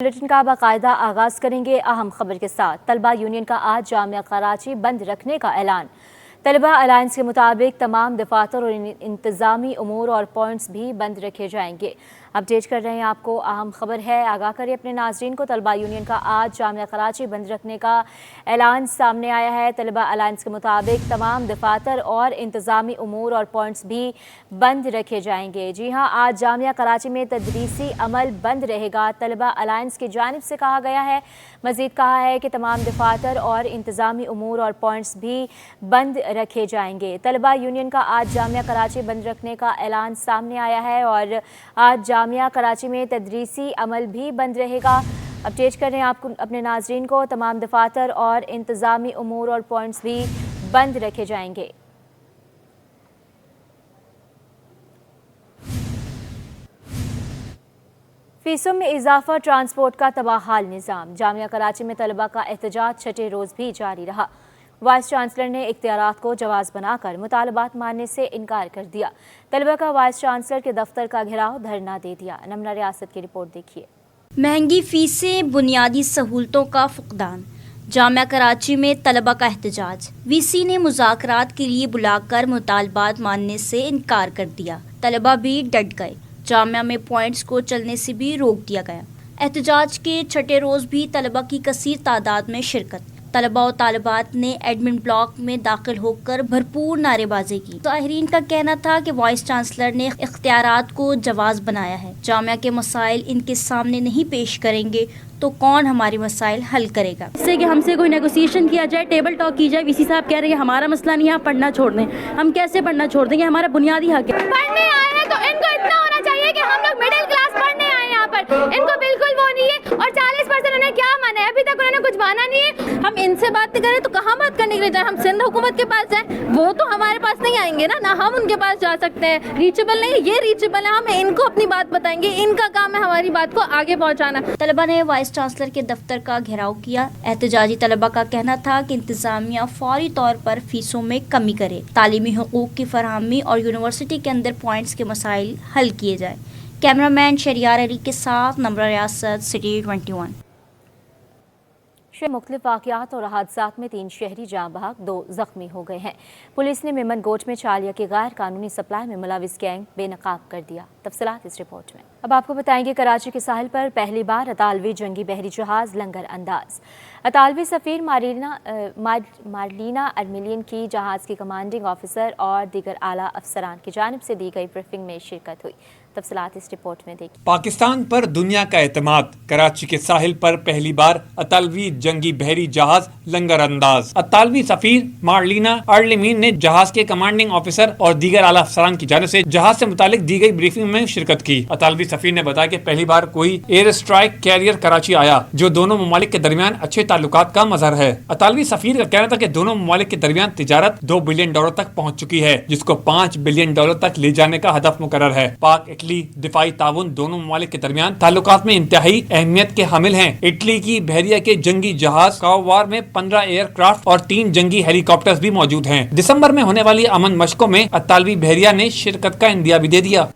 Bulletin का बाकायदा आगाज करेंगे अहम खबर के साथ। तलबा यूनियन का आज जामिया कराची बंद रखने का ऐलान। तलबा अलायंस के मुताबिक तमाम दफातर और इंतजामी उमूर और पॉइंट्स भी बंद रखे जाएंगे। अपडेट कर रहे हैं आपको, अहम खबर है, आगाह करें अपने नाजरीन को। तलबा यूनियन का आज जामिया कराची बंद रखने का ऐलान सामने आया है। तलबा अलायंस के मुताबिक तमाम दफातर और इंतजामी उमूर और पॉइंट्स भी बंद रखे जाएंगे। जी हाँ, आज जामिया कराची में तदरीसी अमल बंद रहेगा, तलबा अलायंस की जानिब से कहा गया है। मजीद कहा है कि तमाम दफातर और इंतजामी उमूर और पॉइंट्स भी बंद रखे जाएंगे। तलबा यूनियन का आज जामिया कराची बंद रखने का ऐलान सामने आया है और आज जामिया कराची में तदरीसी अमल भी बंद रहेगा। अपडेट कर रहे हैं आपको अपने नाजरीन को, तमाम दफातर और इंतजामी उमूर और पॉइंट्स भी बंद रखे जाएंगे। फीसों में इजाफा, ट्रांसपोर्ट का तबाहाल निज़ाम। जामिया कराची में तलबा का एहतजाज छठे रोज़ भी जारी रहा। वाइस चांसलर ने इख्तियारात को जवाज़ बनाकर मुतालबात मानने से इनकार कर दिया। तलबा का वाइस चांसलर के दफ्तर का घेराव, धरना दे दिया। नमना रियासत की रिपोर्ट देखिए। महंगी फीसें, बुनियादी सहूलतों का फुकदान। जामिया कराची में तलबा का एहतजाज। वीसी ने मुज़ाकरात के लिए बुलाकर मुतालबात मानने से इनकार कर दिया। तलबा भी डट गए। जामिया में पॉइंट्स को चलने से भी रोक दिया गया। एहतजाज के छठे रोज़ भी तलबा की कसीर तादाद में शिरकत। तलबा और तालिबात ने एडमिन ब्लॉक में दाखिल होकर भरपूर नारेबाजी की। ज़ाहिरीन का कहना था कि वाइस चांसलर ने इख्तियारात को जवाज़ बनाया है। जामिया के मसाइल इनके सामने नहीं पेश करेंगे तो कौन हमारे मसाइल हल करेगा। इससे कि हमसे कोई नेगोशिएशन किया जाए, टेबल टॉक की जाए। वीसी साहब कह रहे हैं हमारा मसला नहीं है, आप पढ़ना छोड़ दें। हम कैसे पढ़ना छोड़ देंगे? हमारा बुनियादी हक है। पढ़ने आए हैं तो इनको इतना होना चाहिए कि हम लोग मिडिल क्लास पढ़ने आए हैं यहाँ पर। इनको बिल्कुल वो नहीं है। और 40% उन्हें क्या माना है? अभी तक उन्होंने कुछ माना नहीं है। हम इनसे बात करें तो कहाँ बात करने के लिए जाए? हम सिंध हुकूमत के पास जाएं, वो तो हमारे पास नहीं आएंगे ना हम उनके पास जा सकते हैं। रीचेबल नहीं, ये रीचेबल है। हम इनको अपनी बात बताएंगे, इनका काम है हमारी बात को आगे पहुँचाना। तलबा ने वाइस चांसलर के दफ्तर का घेराव किया। एहतजाजी तलबा का कहना था कि इंतजामिया फौरी तौर पर फीसों में कमी करे, तालीमी हुकूक की फराहमी और यूनिवर्सिटी के अंदर पॉइंट्स के मसाइल हल किए जाए। कैमरामैन शरियार अली के साथ नम्रा रियासत, सिटी 21। मुख्तलिफ वाक़यात और हादसात में 3 शहरी जाँ बहक, 2 ज़ख्मी हो गए हैं। पुलिस ने मेमन गोट में चालिया की गैर कानूनी सप्लाई में मुलविस गैंग बेनकाब कर दिया। तफसीलात इस रिपोर्ट में। अब आपको बताएंगे, कराची के साहिल पर पहली बार अतालवी जंगी बहरी जहाज लंगर अंदाज। अतालवी सफ़ीर मार्लिना अर्मिलियन की जहाज़ की कमांडिंग ऑफिसर और दीगर आला अफसरान की जानिब से दी गई ब्रीफिंग में शिरकत हुई। तफसीलात इस रिपोर्ट में देखिए। पाकिस्तान पर दुनिया का एतमाद। कराची के साहिल पर पहली बार अतालवी जंगी बहरी जहाज लंगर अंदाज। अतालवी सफीर मार्लिना अर्लिमीन ने जहाज के कमांडिंग ऑफिसर और दीगर आला अफसरान की जानिब से जहाज से मुतालिक दी गई ब्रीफिंग में शिरकत की। अतालवी सफीर ने बताया कि पहली बार कोई एयर स्ट्राइक कैरियर कराची आया, जो दोनों ममालिक के दरमियान अच्छे ताल्लुकात का मजहर है। अतालवी सफीर का कहना था कि दोनों ममालिक के दरमियान तिजारत $2 बिलियन तक पहुँच चुकी है, जिसको $5 बिलियन तक ले जाने का हदफ मुकर्रर है। पाक इटली दिफाई ताउन दोनों ममालिक के दरमियान ताल्लुकात में इंतहाई अहमियत के हामिल हैं। इटली की बहरिया के जंगी जहाज कावार में 15 एयरक्राफ्ट और 3 जंगी हेलीकॉप्टर्स भी मौजूद हैं। दिसंबर में होने वाली अमन मशकों में अतालवी बहरिया ने शिरकत का इंदिया भी दे दिया।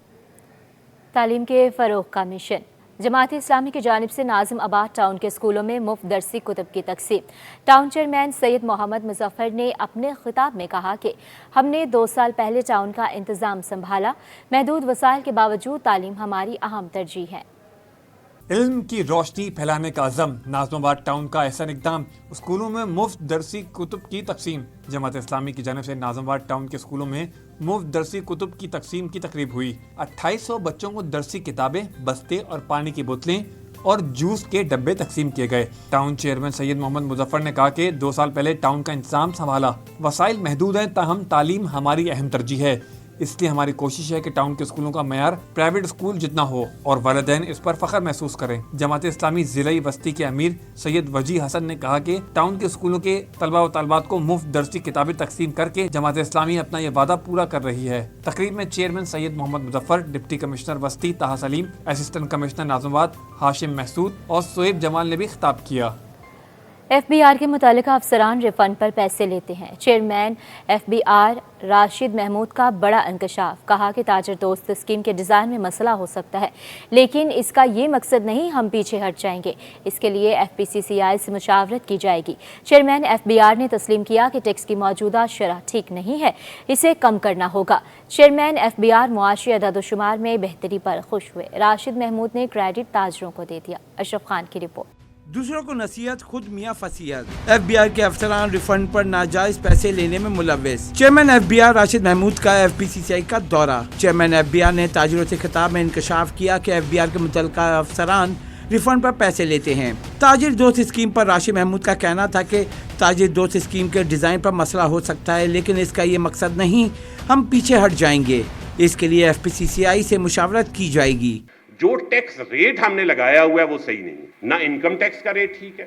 तालीम के फरोग का मिशन। जमात इस्लामी की जानिब से नाजिम आबाद टाउन के स्कूलों में मुफ्त दरसी कुतुब की तकसीम। टाउन चेयरमैन सैयद मोहम्मद मुजफ्फर ने अपने खिताब में कहा कि हमने 2 साल पहले टाउन का इंतज़ाम संभाला। महदूद वसाइल के बावजूद तालीम हमारी अहम तरजीह है। इल्म की रोशनी फैलाने का अज़म। नाज़िमाबाद टाउन का ऐसा इक़दाम। स्कूलों में मुफ्त दरसी कुतुब की तकसीम। जमात इस्लामी की जानिब से नाज़िमाबाद टाउन के स्कूलों में मुफ्त दरसी कुतुब की तकसीम की तकरीब हुई। 2800 बच्चों को दरसी किताबें, बस्ते और पानी की बोतलें और जूस के डब्बे तकसीम किए गए। टाउन चेयरमैन सैयद मोहम्मद मुजफ्फर ने कहा कि 2 साल पहले टाउन का इंतजाम संभाला। वसाइल महदूद हैं, ताहम तालीम हमारी अहम तरजीह है। इसलिए हमारी कोशिश है कि टाउन के स्कूलों का मयार प्राइवेट स्कूल जितना हो और वालिदैन इस पर फख्र महसूस करें। जमात इस्लामी ज़िला बस्ती के अमीर सैयद वजी हसन ने कहा कि टाउन के स्कूलों के तलबा व तालिबात को मुफ्त दरसी किताबें तकसीम करके जमात इस्लामी अपना ये वादा पूरा कर रही है। तकरीब में chairman Syed Mohammad Muzaffar, deputy commissioner Basti Taha Saleem, assistant commissioner Nazimabad Hashim Mehsud और सोएब जमाल ने भी खिताब किया। FBR के मुतालिका अफसरान रिफंड पर पैसे लेते हैं। चेयरमैन FBR राशिद महमूद का बड़ा इंकशाफ। कहा कि ताजिर दोस्त स्कीम के डिज़ाइन में मसला हो सकता है, लेकिन इसका ये मकसद नहीं हम पीछे हट जाएंगे। इसके लिए FPCCI से मुशावरत की जाएगी। चेयरमैन FBR ने तस्लीम किया कि टैक्स की मौजूदा शरह ठीक नहीं है, इसे कम करना होगा। चेयरमैन FBR मुआशी अदद-ओ-शुमार में बेहतरी पर खुश हुए। राशिद महमूद ने क्रेडिट ताजरों को दे दिया। अशरफ खान की रिपोर्ट। दूसरों को नसीहत, खुद मियां फसीहत। FBR के अफसरान रिफंड पर नाजायज पैसे लेने में मुलव्वस। चेयरमैन FBR राशिद महमूद का FPCCI का दौरा। चेयरमैन FBR ने ताजिरों से खिताब में इंकशाफ किया कि FBR के मुतल्लिका अफसरान रिफंड पर पैसे लेते हैं। ताजिर दोस्त स्कीम पर राशिद महमूद का कहना था कि ताजिर दोस्त स्कीम के डिज़ाइन पर मसला हो सकता है, लेकिन इसका ये मकसद नहीं हम पीछे हट जाएंगे। इसके लिए FPCCI से मुशावरत की जाएगी। जो टैक्स रेट हमने लगाया हुआ है वो सही नहीं है। ना इनकम टैक्स का रेट ठीक है,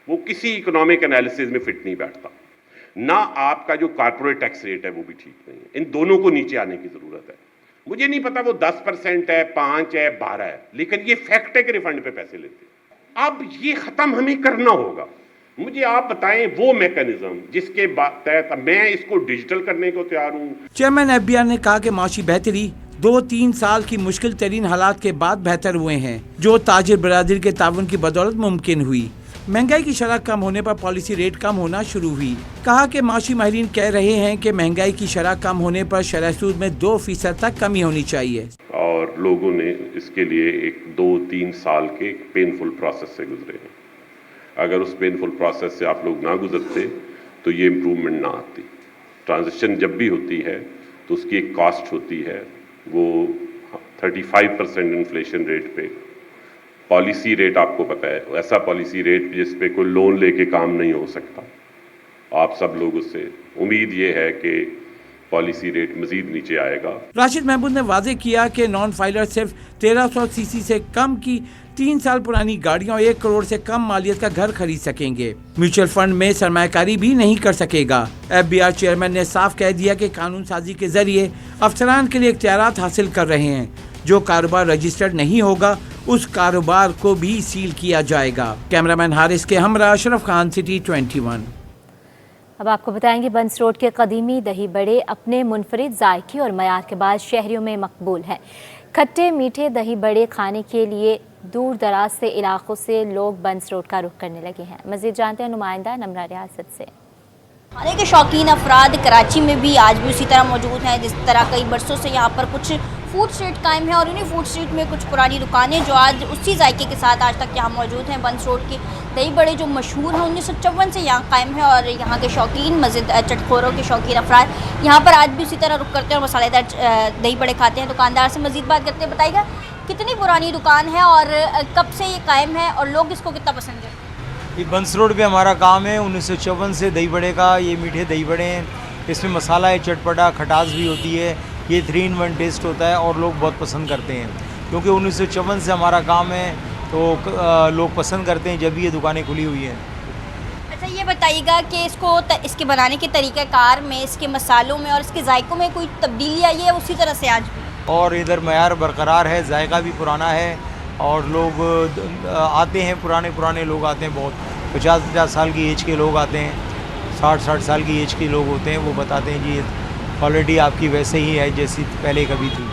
वो किसी इकोनॉमिक एनालिसिस में फिट नहीं बैठता, ना आपका जो कॉर्पोरेट टैक्स रेट है वो भी ठीक नहीं है। इन दोनों को नीचे आने की जरूरत है। मुझे नहीं पता वो 10% है, 5 है, 12 है, लेकिन ये फैक्ट है कि रिफंड पे पैसे लेते हैं। अब ये खत्म हमें करना होगा। मुझे आप बताएं वो मैकेनिज्म जिसके तहत मैं इसको डिजिटल करने को तैयार हूँ। चेयरमैन FBR ने कहा कि माशी बेहतरी 2-3 साल की मुश्किल तरीन हालात के बाद बेहतर हुए हैं, जो ताजिर बरादरी के ताउन की बदौलत मुमकिन हुई। महंगाई की शरह कम होने पर पॉलिसी रेट कम होना शुरू हुई। कहा कि माशी माहिरीन कह रहे हैं कि महंगाई की शरह कम होने पर शरह सूद में 2% तक कमी होनी चाहिए। और लोगों ने इसके लिए एक 2-3 साल के पेनफुल प्रोसेस से गुजरे हैं। अगर उस पेनफुल प्रोसेस से आप लोग ना गुजरते तो ये इम्प्रूवमेंट ना आती। ट्रांजिशन जब भी होती है तो उसकी एक कॉस्ट होती है, वो 35% इन्फ्लेशन रेट पे पॉलिसी रेट आपको पता है, ऐसा पॉलिसी रेट जिस पे कोई लोन लेके काम नहीं हो सकता। आप सब लोगों से उम्मीद ये है कि पॉलिसी रेट मजीद नीचे आएगा। राशिद महमूद ने वाजे किया कि नॉन फाइलर सिर्फ 1300 सीसी से कम की 3 साल पुरानी गाड़ियों 1 करोड़ से कम मालियत का घर खरीद सकेंगे। म्यूचुअल फंड में सरमायाकारी भी नहीं कर सकेगा। FBR चेयरमैन ने साफ कह दिया कि कानून साजी के जरिए अफसरान के लिए इख्तियारात हासिल कर रहे हैं। जो कारोबार रजिस्टर्ड नहीं होगा उस कारोबार को भी सील किया जाएगा। कैमरामैन हारिस के हमरा अशरफ खान, सिटी 21। अब आपको बताएंगे बंस रोड के कदीमी दही बड़े अपने मुनफरिद जायके और मयार के बाद शहरियों में मकबूल हैं। खट्टे मीठे दही बड़े खाने के लिए दूर दराज से इलाकों से लोग बंस रोड का रुख करने लगे हैं। मज़ीद जानते हैं नुमाइंदा नमरा रियासत से। खाने के शौकीन अफराद कराची में भी आज भी उसी तरह मौजूद हैं। जिस तरह कई बरसों से यहाँ पर कुछ फूड स्ट्रीट कायम है और इन्हीं फूड स्ट्रीट में कुछ पुरानी दुकानें जो आज उसी जायके के साथ आज तक यहाँ मौजूद हैं। बंस रोड के दही बड़े जो मशहूर हैं 1954 से यहाँ कायम है और यहाँ के शौकीन मज़ीद चटखोरों के शौकीन अफराद यहाँ पर आज भी उसी तरह रुख करते हैं और मसालेदार दही बड़े खाते हैं। दुकानदार से मज़ीद बात करते हैं। बताइएगा कितनी पुरानी दुकान है और कब से ये कायम है और लोग इसको कितना पसंद है? ये बंस रोड पे हमारा काम है 1954 से दही बड़े का। ये मीठे दही बड़े हैं, इसमें मसाला है चटपटा, खटास भी होती है। ये 3-in-1 टेस्ट होता है और लोग बहुत पसंद करते हैं क्योंकि 1954 से हमारा काम है तो लोग पसंद करते हैं जब भी ये दुकानें खुली हुई हैं। अच्छा ये बताइएगा कि इसके बनाने के तरीक़ाकार में, इसके मसालों में और इसके जायकों में कोई तब्दीली आई है उसी तरह से आज भी? और इधर मयार बरकरार है, जायका भी पुराना है और लोग आते हैं, पुराने लोग आते हैं। बहुत 50-50 साल की एज के लोग आते हैं, 60-60 साल की एज के लोग होते हैं। वो बताते हैं जी क्वालिटी आपकी वैसे ही है जैसी पहले कभी थी।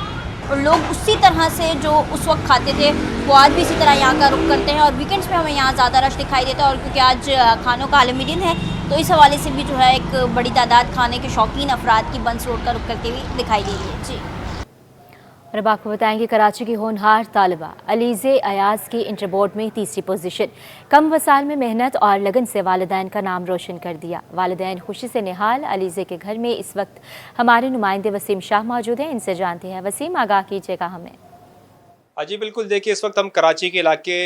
और लोग उसी तरह से जो उस वक्त खाते थे वो आज भी इसी तरह यहाँ का रुख करते हैं और वीकेंड्स में हमें यहाँ ज़्यादा रश दिखाई देता है। और क्योंकि आज खानों का आलमी दिन है तो इस हवाले से भी जो है एक बड़ी तादाद खाने के शौकीन अफराद की बंस रोड का रुख करते हुए दिखाई दे रही है। जी और अब आपको बताएंगे कराची की होनहार तालिबा अलीज़े अयाज की इंटर बोर्ड में 3री पोजीशन। कम वसाल में मेहनत और लगन से वालिदैन का नाम रोशन कर दिया। वालिदैन खुशी से निहाल। अलीज़े के घर में इस वक्त हमारे नुमाइंदे वसीम शाह मौजूद हैं, इनसे जानते हैं। वसीम, आगाह कीजिएगा हमें। जी बिल्कुल, देखिए इस वक्त हम कराची के इलाके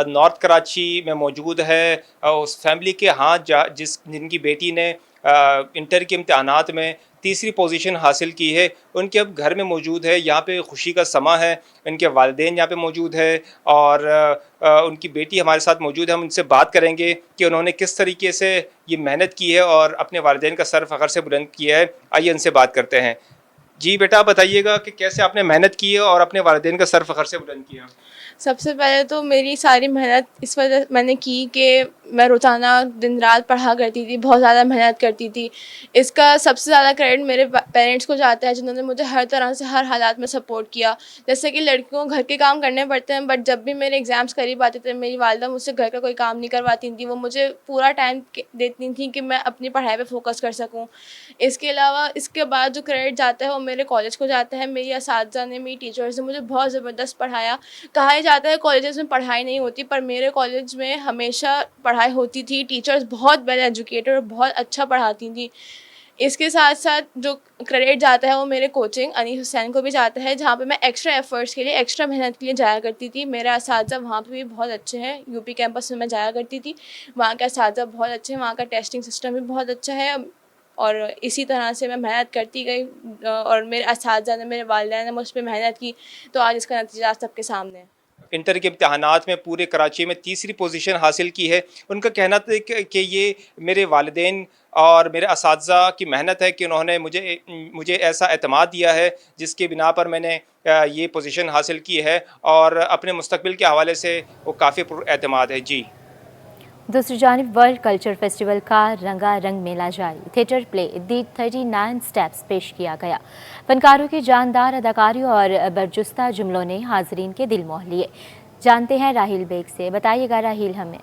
नॉर्थ कराची में मौजूद है। उस फैमिली के हाथ जिनकी बेटी ने इंटर के इम्तहानात में 3री पोजीशन हासिल की है, उनके अब घर में मौजूद है। यहाँ पे खुशी का समा है। इनके वालिदैन यहाँ पे मौजूद है और उनकी बेटी हमारे साथ मौजूद है। हम उनसे बात करेंगे कि उन्होंने किस तरीके से ये मेहनत की है और अपने वालिदैन का सर फ़ख्र से बुलंद किया है। आइए उनसे बात करते हैं। जी बेटा, बताइएगा कि कैसे आपने मेहनत की है और अपने वालिदैन का सर फ़ख्र से बुलंद किया। सबसे पहले तो मेरी सारी मेहनत इस वजह मैंने की कि میں روزانہ دن رات پڑھا کرتی تھی, بہت زیادہ محنت کرتی تھی. اس کا سب سے زیادہ کریڈٹ میرے پیرنٹس کو جاتا ہے جنہوں نے مجھے ہر طرح سے ہر حالات میں سپورٹ کیا. جیسے کہ لڑکیوں کو گھر کے کام کرنے پڑتے ہیں, بٹ جب بھی میرے ایگزامس قریب آتے تھے میری والدہ مجھ سے گھر کا کوئی کام نہیں کرواتی تھیں. وہ مجھے پورا ٹائم دیتی تھیں کہ میں اپنی پڑھائی پہ فوکس کر سکوں. اس کے علاوہ اس کے بعد جو کریڈٹ جاتا ہے وہ میرے کالج کو جاتا ہے. میری اساتذہ نے, میری ٹیچرز نے مجھے بہت زبردست پڑھایا. کہا جاتا ہے کالجز میں پڑھائی نہیں ہوتی, پر میرے کالج میں ہمیشہ پڑھائی ہوتی تھی. ٹیچرز بہت ویل ایجوکیٹڈ اور بہت اچھا پڑھاتی تھیں. اس کے ساتھ ساتھ جو کریڈٹ جاتا ہے وہ میرے کوچنگ انیس حسین کو بھی جاتا ہے, جہاں پہ میں ایکسٹرا ایفرٹس کے لیے, ایکسٹرا محنت کے لیے جایا کرتی تھی. میرے اساتذہ وہاں پہ بھی بہت اچھے ہیں. یو پی کیمپس میں جایا کرتی تھی, وہاں کے اساتذہ بہت اچھے ہیں, وہاں کا ٹیسٹنگ سسٹم بھی بہت اچھا ہے. اور اسی طرح سے میں محنت کرتی گئی اور میرے اساتذہ نے, میرے والدین نے مجھ پہ محنت کی, تو آج اس کا نتیجہ سب کے سامنے ہے. انٹر کے امتحانات میں پورے کراچی میں تیسری پوزیشن حاصل کی ہے. ان کا کہنا تھا کہ یہ میرے والدین اور میرے اساتذہ کی محنت ہے کہ انہوں نے مجھے ایسا اعتماد دیا ہے جس کے بنا پر میں نے یہ پوزیشن حاصل کی ہے, اور اپنے مستقبل کے حوالے سے وہ کافی پر اعتماد ہے. جی دوسری جانب ورلڈ کلچر فیسٹیول کا رنگا رنگ میلہ جاری. تھیٹر پلے دی 39 سٹیپس پیش کیا گیا. فنکاروں کی جاندار اداکاری اور برجستہ جملوں نے حاضرین کے دل موہ لیے. جانتے ہیں راہیل بیگ سے. بتائیے گا راہیل ہمیں.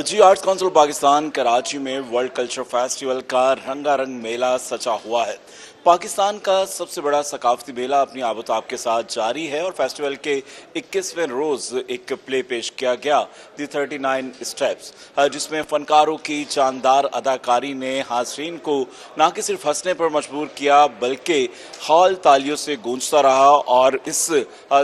جی, آرٹس کونسل پاکستان کراچی میں ورلڈ کلچر فیسٹیول کا رنگا رنگ میلہ سجا ہوا ہے. پاکستان کا سب سے بڑا ثقافتی میلہ اپنی آب و تاب کے ساتھ جاری ہے, اور فیسٹیول کے 21ویں روز ایک پلے پیش کیا گیا, دی 39 اسٹیپس, جس میں فنکاروں کی جاندار اداکاری نے حاضرین کو نہ کہ صرف ہنسنے پر مجبور کیا بلکہ ہال تالیوں سے گونجتا رہا. اور اس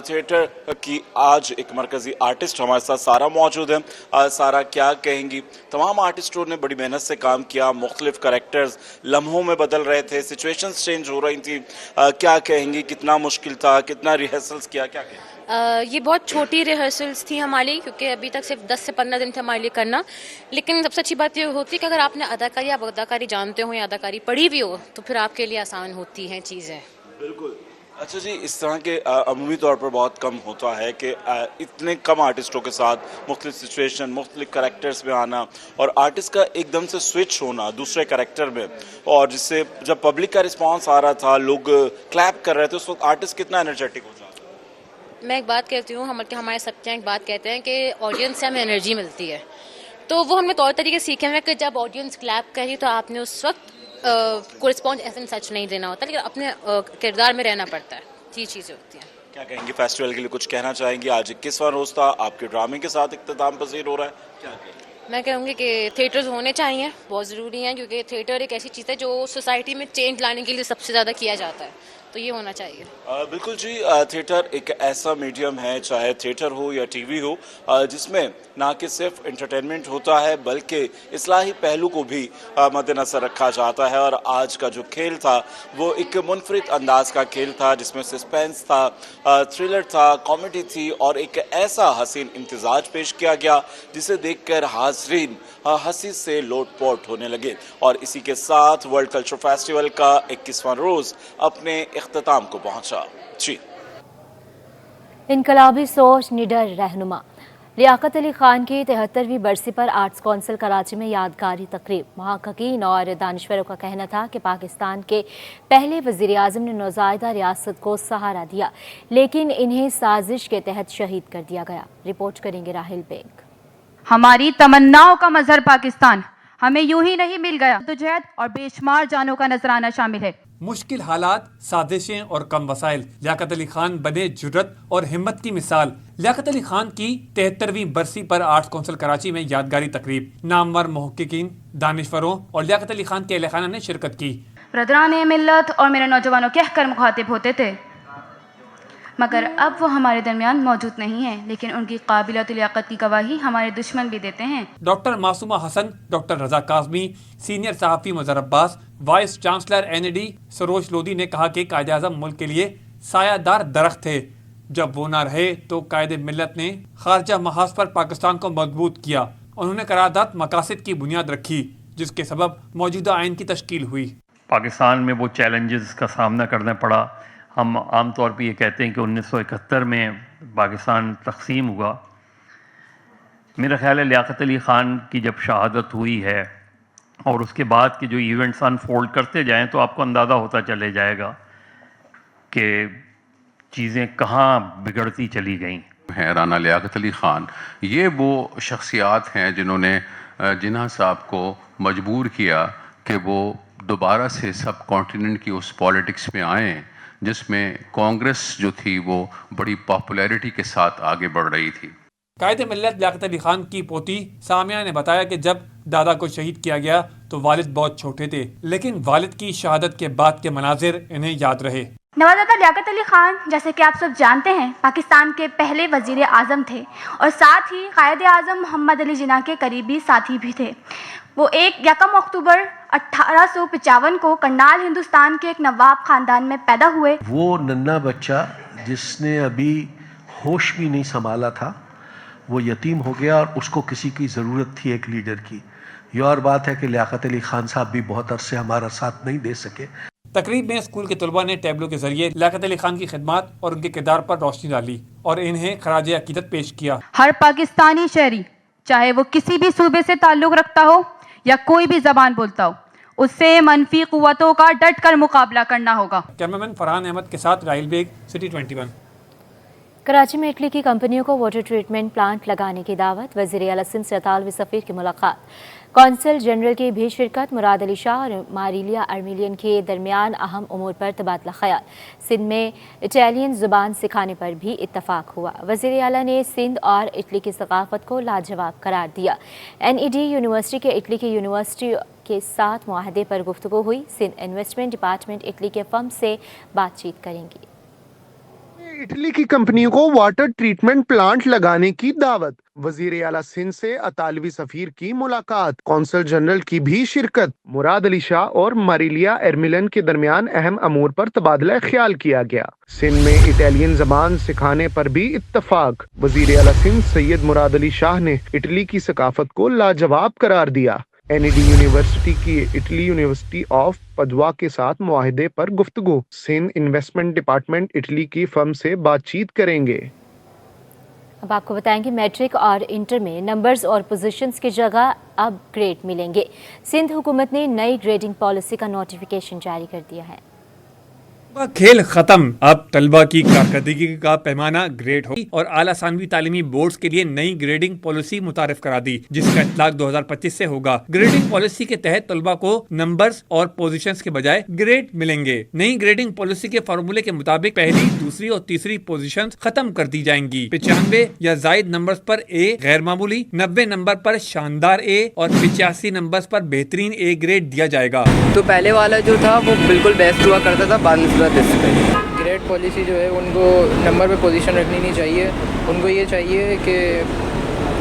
تھیٹر کی آج ایک مرکزی آرٹسٹ ہمارے ساتھ سارا موجود ہے. سارا کیا کہیں گی؟ تمام آرٹسٹوں نے بڑی محنت سے کام کیا, مختلف کریکٹرز لمحوں میں بدل رہے تھے, سچویشنز چینج ہو رہی تھی. کیا کہیں گی, کتنا مشکل تھا, کتنا ریہرسلز کیا, کیا کہیں؟ یہ بہت چھوٹی ریہرسلس تھی ہمارے لیے, کیونکہ ابھی تک صرف 10 سے 15 دن تھے ہمارے لیے کرنا. لیکن سب سے اچھی بات یہ ہوتی ہے کہ اگر آپ نے اداکاری جانتے ہو یا اداکاری پڑھی بھی ہو تو پھر آپ کے لیے آسان ہوتی ہیں چیزیں. بالکل. اچھا جی, اس طرح کے عمومی طور پر بہت کم ہوتا ہے کہ اتنے کم آرٹسٹوں کے ساتھ مختلف سچویشن, مختلف کریکٹرز میں آنا, اور آرٹسٹ کا ایک دم سے سوئچ ہونا دوسرے کریکٹر میں, اور جس سے جب پبلک کا رسپانس آ رہا تھا, لوگ کلیپ کر رہے تھے, اس وقت آرٹسٹ کتنا انرجیٹک ہو جاتا ہے. میں ایک بات کہتی ہوں, ہمارے سب ایک بات کہتے ہیں کہ آڈینس سے ہمیں انرجی ملتی ہے, تو وہ ہم نے طور طریقے سیکھے ہیں کہ جب آڈینس کلیپ کری تو آپ نے اس وقت کو رسپانس ایسا سچ نہیں دینا ہوتا, لیکن اپنے کردار میں رہنا پڑتا ہے. یہ چیزیں ہوتی ہیں. کیا کہیں گی فیسٹیول کے لیے, کچھ کہنا چاہیں گی؟ آج 21واں روز تھا, آپ کے ڈرامے کے ساتھ اختتام پذیر ہو رہا ہے, کیا کہیں گی؟ میں کہوں گی کہ تھیٹرز ہونے چاہیے, بہت ضروری ہیں, کیونکہ تھیٹر ایک ایسی چیز ہے جو سوسائٹی میں چینج لانے کے لیے سب سے زیادہ کیا جاتا ہے, تو یہ ہونا چاہیے. بالکل جی, تھیٹر ایک ایسا میڈیم ہے, چاہے تھیٹر ہو یا ٹی وی ہو, جس میں نہ کہ صرف انٹرٹینمنٹ ہوتا ہے بلکہ اصلاحی پہلو کو بھی مد نظر رکھا جاتا ہے. اور آج کا جو کھیل تھا وہ ایک منفرد انداز کا کھیل تھا, جس میں سسپینس تھا, تھرلر تھا, کامیڈی تھی, اور ایک ایسا حسین امتزاج پیش کیا گیا جسے دیکھ کر حاضرین ہنسی سے لوٹ پوٹ ہونے لگے. اور اسی کے ساتھ ورلڈ کلچر فیسٹیول کا 21واں روز اپنے اختتام کو پہنچا. جی, انقلابی سوچ, نڈر رہنما لیاقت علی خان کی 73ویں برسی پر آرٹس کونسل کراچی میں یادگاری تقریب. محققین اور دانشوروں کا کہنا تھا کہ پاکستان کے پہلے وزیر اعظم نے نوزائیدہ ریاست کو سہارا دیا, لیکن انہیں سازش کے تحت شہید کر دیا گیا. رپورٹ کریں گے راہیل بیگ. ہماری تمناؤں کا مظہر پاکستان ہمیں یوں ہی نہیں مل گیا. جدوجہد اور بے شمار جانوں کا نذرانہ شامل ہے. مشکل حالات, سازشیں اور کم وسائل, لیاقت علی خان بنے جرت اور ہمت کی مثال. لیاقت علی خان کی 73ویں برسی پر آرٹس کونسل کراچی میں یادگاری تقریب. نامور محققین, دانشوروں اور لیاقت علی خان کے اہل خانہ نے شرکت کی. برادران ملت اور میرے نوجوانوں کہہ کر مخاطب ہوتے تھے, مگر اب وہ ہمارے درمیان موجود نہیں ہیں, لیکن ان کی قابلیت لیاقت کی گواہی ہمارے دشمن بھی دیتے ہیں. Doctor Masooma Hassan, doctor Raza Kazmi, senior صحافی Mazhar Abbas, vice chancellor NAD Sarosh Lodhi نے کہا کہ قائد اعظم ملک کے لیے سایہ دار درخت تھے. جب وہ نہ رہے تو قائد ملت نے خارجہ محاذ پر پاکستان کو مضبوط کیا. انہوں نے قرارداد مقاصد کی بنیاد رکھی, جس کے سبب موجودہ آئین کی تشکیل ہوئی. پاکستان میں وہ چیلنجز کا سامنا کرنا پڑا. ہم عام طور پہ یہ کہتے ہیں کہ 1971 میں پاکستان تقسیم ہوا, میرا خیال ہے لیاقت علی خان کی جب شہادت ہوئی ہے اور اس کے بعد کے جو ایونٹس انفولڈ کرتے جائیں تو آپ کو اندازہ ہوتا چلے جائے گا کہ چیزیں کہاں بگڑتی چلی گئیں ہیں. رانا لیاقت علی خان یہ وہ شخصیات ہیں جنہوں نے جناح صاحب کو مجبور کیا کہ وہ دوبارہ سے سب کانٹیننٹ کی اس پالیٹکس میں آئیں جس میں کانگریس جو تھی وہ بڑی پاپولیرٹی کے ساتھ آگے بڑھ رہی تھی. قائد ملت لیاقت علی خان کی پوتی سامیہ نے بتایا کہ جب دادا کو شہید کیا گیا تو والد بہت چھوٹے تھے، لیکن والد کی شہادت کے بعد کے مناظر انہیں یاد رہے. نوازادہ لیاقت علی خان جیسے کہ آپ سب جانتے ہیں پاکستان کے پہلے وزیر اعظم تھے اور ساتھ ہی قائد اعظم محمد علی جناح کے قریبی ساتھی بھی تھے. وہ 1 اکتوبر 1855 کو کرنال ہندوستان کے ایک نواب خاندان میں پیدا ہوئے. وہ ننھا بچہ جس نے ابھی ہوش بھی نہیں سنبھالا تھا وہ یتیم ہو گیا اور اس کو کسی کی ضرورت تھی ایک لیڈر کی. یہ اور بات ہے کہ لیاقت علی خان صاحب بھی بہت عرصے ہمارا ساتھ نہیں دے سکے. تقریب میں اسکول کے طلباء نے ٹیبلو کے ذریعے لیاقت علی خان کی خدمات اور ان کے کردار پر روشنی ڈالی اور انہیں خراج عقیدت پیش کیا. ہر پاکستانی شہری چاہے وہ کسی بھی صوبے سے تعلق رکھتا ہو یا کوئی بھی زبان بولتا ہو اس سے منفی قوتوں کا ڈٹ کر مقابلہ کرنا ہوگا. کیمرمین فرحان احمد کے ساتھ راہیل بیگ، سٹی 21. کراچی میں اٹلی کی کمپنیوں کو واٹر ٹریٹمنٹ پلانٹ لگانے کی دعوت، وزیر اعلیٰ سندھ سے اطالوی سفیر کی ملاقات، کونسل جنرل کی بھی شرکت، مراد علی شاہ اور ماریلیا ارمیلین کے درمیان اہم امور پر تبادلہ خیال. سندھ میں اٹالین زبان سکھانے پر بھی اتفاق ہوا. وزیر اعلیٰ نے سندھ اور اٹلی کی ثقافت کو لاجواب قرار دیا. NED یونیورسٹی کے اٹلی کی یونیورسٹی کے ساتھ معاہدے پر گفتگو ہوئی. سندھ انویسٹمنٹ ڈپارٹمنٹ اٹلی کے فرم سے بات چیت کریں گی. اٹلی کی کمپنیوں کو واٹر ٹریٹمنٹ پلانٹ لگانے کی دعوت، وزیر اعلیٰ سندھ سے اطالوی سفیر کی ملاقات، کونسل جنرل کی بھی شرکت، مراد علی شاہ اور ماریلیا ارمیلن کے درمیان اہم امور پر تبادلہ خیال کیا گیا. سندھ میں اٹالین زبان سکھانے پر بھی اتفاق، وزیر اعلیٰ سندھ سید مراد علی شاہ نے اٹلی کی ثقافت کو لاجواب قرار دیا. NED یونیورسٹی کی اٹلی یونیورسٹی آف پدوا کے ساتھ معاہدے پر گفتگو، سندھ انویسٹمنٹ ڈپارٹمنٹ اٹلی کی فرم سے بات چیت کریں گے. اب آپ کو بتائیں گے میٹرک اور انٹر میں نمبرز اور پوزیشنز کی جگہ اب گریڈ ملیں گے. سندھ حکومت نے نئی گریڈنگ پالیسی کا نوٹیفیکیشن جاری کر دیا ہے. کھیل ختم، اب طلبہ کی کارکردگی کا پیمانہ گریڈ ہوگی اور اعلیٰ ثانوی تعلیمی بورڈز کے لیے نئی گریڈنگ پالیسی متعارف کرا دی جس کا اطلاق 2025 سے ہوگا. گریڈنگ پالیسی کے تحت طلبہ کو نمبرز اور پوزیشنز کے بجائے گریڈ ملیں گے. نئی گریڈنگ پالیسی کے فارمولے کے مطابق پہلی، دوسری اور تیسری پوزیشنز ختم کر دی جائیں گی. 95 یا زائد نمبرز پر A غیر معمولی، 90 نمبر پر شاندار A اور 85 نمبرز پر بہترین A گریڈ دیا جائے گا. تو پہلے والا جو تھا وہ بالکل بیسٹ ہوا کرتا تھا بعد گریڈ پالیسی جو ہے ان کو نمبر پہ پوزیشن رکھنی نہیں چاہیے. ان کو یہ چاہیے کہ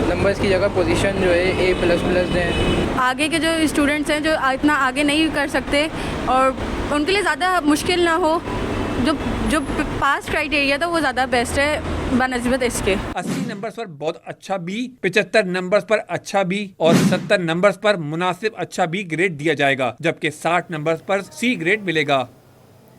نمبرز کی جگہ پوزیشن جو ہے A++ دیں. آگے کے جو اسٹوڈنٹس ہیں جو اتنا آگے نہیں کر سکتے اور ان کے لیے زیادہ مشکل نہ ہو، جو پاس کرائٹیریا تھا وہ زیادہ بیسٹ ہے بنسبت اس کے. 80 نمبرز پر بہت اچھا B، 75 نمبرز پر اچھا B اور 70 نمبرز پر مناسب اچھا B گریڈ دیا جائے گا، جبکہ 60 نمبرز پر C گریڈ ملے گا.